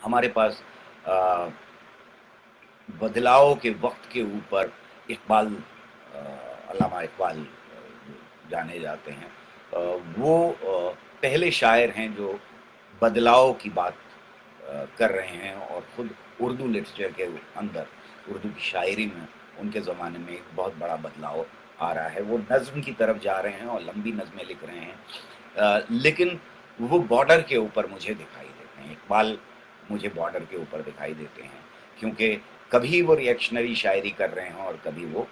हमारे पास अ, बदलाव के वक्त के ऊपर इकबाल, अल्लामा इकबाल जाने जाते हैं। वो पहले शायर हैं जो बदलाव की बात कर रहे हैं और खुद उर्दू लिटरेचर के अंदर, उर्दू की शायरी में उनके ज़माने में एक बहुत बड़ा बदलाव आ रहा है। वो नज़्म की तरफ जा रहे हैं और लंबी नज़में लिख रहे हैं। लेकिन वो बॉर्डर के ऊपर मुझे दिखाई देते हैं। इकबाल मुझे बॉर्डर के ऊपर दिखाई देते हैं, क्योंकि कभी वो रिएक्शनरी शायरी कर रहे हैं और कभी वो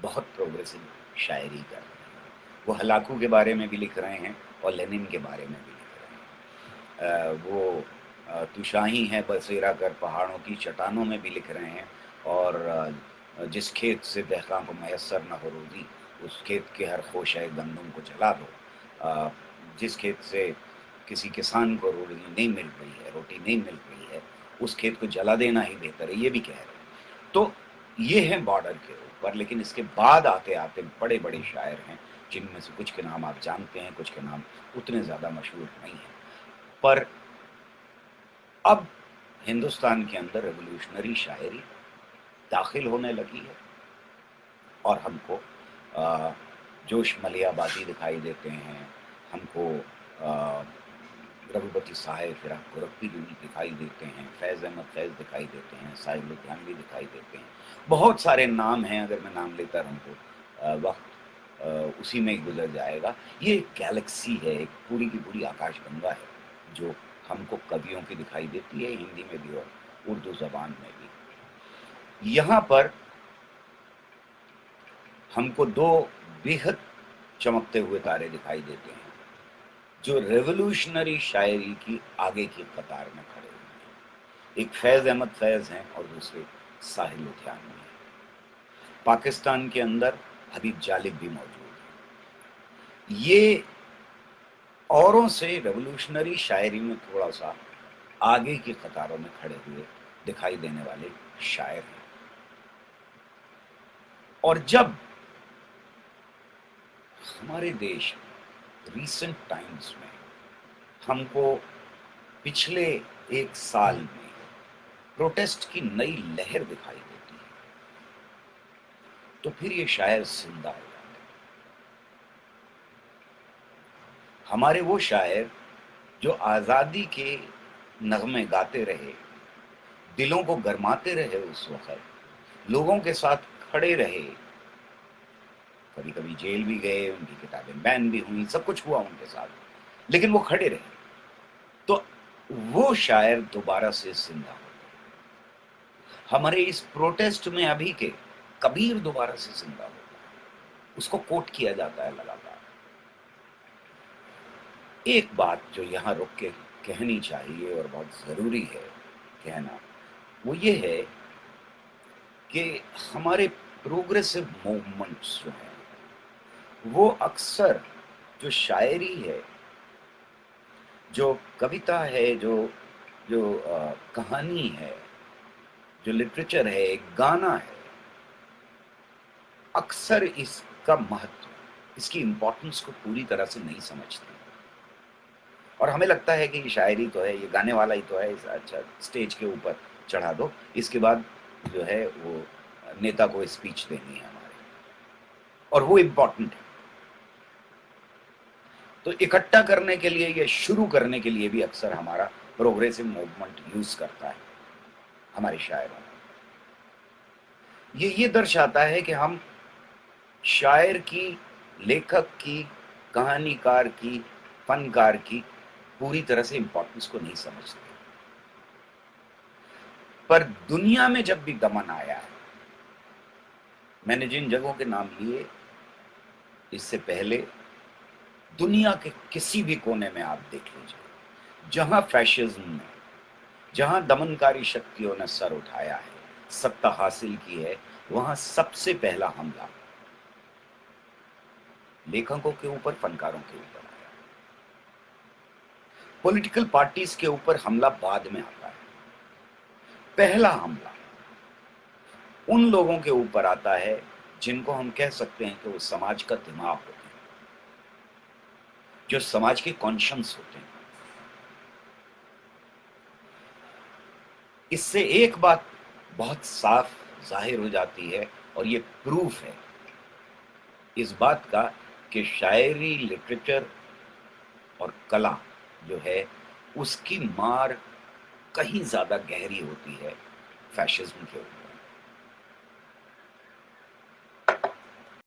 बहुत प्रोग्रेसिव शायरी कर रहे हैं। वो हलाकू के बारे में भी लिख रहे हैं और लेनिन के बारे में भी लिख रहे हैं। वो तू शाही है बसेरा कर पहाड़ों की चट्टानों में भी लिख रहे हैं। और जिस खेत से दहकान को मैसर न हो रोज़ी, उस खेत के हर खोशे गंदम को जला दो। अ, जिस खेत से किसी किसान को रोटी नहीं मिल रही है, रोटी नहीं मिल रही है, उस खेत को जला देना ही बेहतर है, ये भी कह रहे हैं। तो ये हैं बॉर्डर के ऊपर। लेकिन इसके बाद आते-आते बड़े-बड़े शायर हैं, जिनमें से कुछ के नाम आप जानते हैं, कुछ के नाम उतने ज़्यादा मशहूर नहीं हैं। पर अब हिंदुस्तान के अंदर रिवॉल्यूशनरी शायरी दाखिल होने लगी है और हमको जोश मलियाबादी दिखाई देते हैं, हमको रघुपति साहे, फिराक गोरखपुरी भी दिखाई देते हैं, फैज़ अहमद फैज़ दिखाई देते हैं, साहिब लुधियानवी दिखाई देते हैं। बहुत सारे नाम हैं, अगर मैं नाम लेता रहूँ तो वक़्त उसी में ही गुज़र जाएगा। ये एक गैलेक्सी है, एक पूरी की पूरी आकाशगंगा है, जो हमको कवियों की दिखाई देती है, हिंदी में भी और उर्दू ज़बान में भी। यहाँ पर हमको 2 बेहद चमकते हुए तारे दिखाई देते हैं, जो रिवॉल्यूशनरी शायरी की आगे की कतार में खड़े हुए हैं। एक फैज़ अहमद फैज़ हैं और दूसरे साहिल लुधियानवी हैं। पाकिस्तान के अंदर हबीब जालिब भी मौजूद हैं। ये औरों से रिवॉल्यूशनरी शायरी में थोड़ा-सा आगे की कतारों में खड़े हुए दिखाई देने वाले शायर हैं। और जब हमारे देश रीसेंट टाइम्स में हमको पिछले 1 साल में प्रोटेस्ट की नई लहर दिखाई देती है, तो फिर ये शायर ज़िंदा हो जाते हैं। हमारे वो शायर जो आज़ादी के नग़्मे गाते रहे, दिलों को गरमाते रहे उस वक़्त, लोगों के साथ खड़े रहे, कभी-कभी जेल भी गए, उनकी किताबें बैन भी हुईं, सब कुछ हुआ उनके साथ, लेकिन वो खड़े रहे। तो वो शायर दोबारा से ज़िंदा हो गए। हमारे इस प्रोटेस्ट में अभी के कबीर दोबारा से ज़िंदा हो गए। उसको कोट किया जाता है लगातार। एक बात जो यहाँ रुक के कहनी चाहिए और बहुत ज़रूरी है कहना, वो ये है कि हमारे प्रोग्रेसिव मूवमेंट्स जो हैं, वो अक्सर जो शायरी है, जो कविता है, जो जो कहानी है, जो लिटरेचर है, एक गाना है, अक्सर इसका महत्व, इसकी इम्पोर्टेंस को पूरी तरह से नहीं समझते। और हमें लगता है कि ये शायरी तो है, ये गाने वाला ही तो है, इस अच्छा स्टेज के ऊपर चढ़ा दो, इसके बाद जो है वो नेता को स्पीच देनी है हमारे, और वो इम्पोर्टेंट है। तो इकट्ठा करने के लिए या शुरू करने के लिए भी अक्सर हमारा प्रोग्रेसिव मूवमेंट यूज़ करता है, हमारे शायरों में। ये दर्शाता है कि हम शायर की, लेखक की, कहानीकार की, फनकार की पूरी तरह से इम्पोर्टेंस को नहीं समझते। पर दुनिया में जब भी दमन आया है, मैंने जिन जगहों के नाम लिए, इससे पहले दुनिया के किसी भी कोने में आप देख लीजिए, जहां फैशिज्म ने, जहां दमनकारी शक्तियों ने सर उठाया है, सत्ता हासिल की है, वहां सबसे पहला हमला लेखकों के ऊपर, फनकारों के ऊपर आया। पॉलिटिकल पार्टीज के ऊपर हमला बाद में आता है। पहला हमला उन लोगों के ऊपर आता है जिनको हम कह सकते हैं कि वो समाज का दिमाग होते हैं, जो समाज के कॉन्शियंस होते हैं। इससे एक बात बहुत साफ ज़ाहिर हो जाती है, और ये प्रूफ है इस बात का कि शायरी, लिटरेचर और कला जो है, उसकी मार कहीं ज़्यादा गहरी होती है फ़ैशिज़्म के ऊपर।